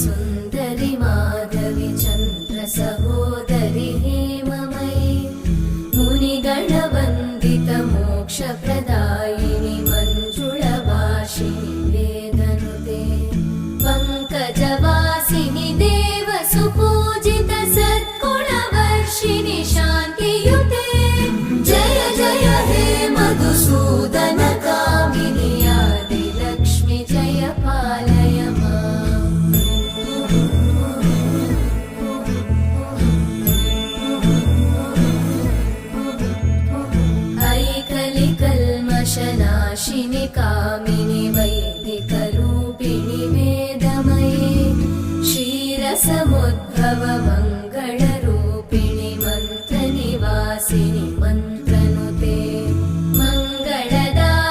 सुन्दरि माधवि चन्द्र सहोदरि हेममयि मुनिगणवन्दित मोक्षप्रदायिनि मञ्जुळभाषिणि वेदनुते पङ्कजवासिनि देवसुपूजित सद्गुणवर्षिणि शान्तियुते जय जय हे मधुसूदन कामिनि आदिलक्ष्मि जय पालय माम्। ऐकलिकल्मषनाशिनि कामिनि वैदिक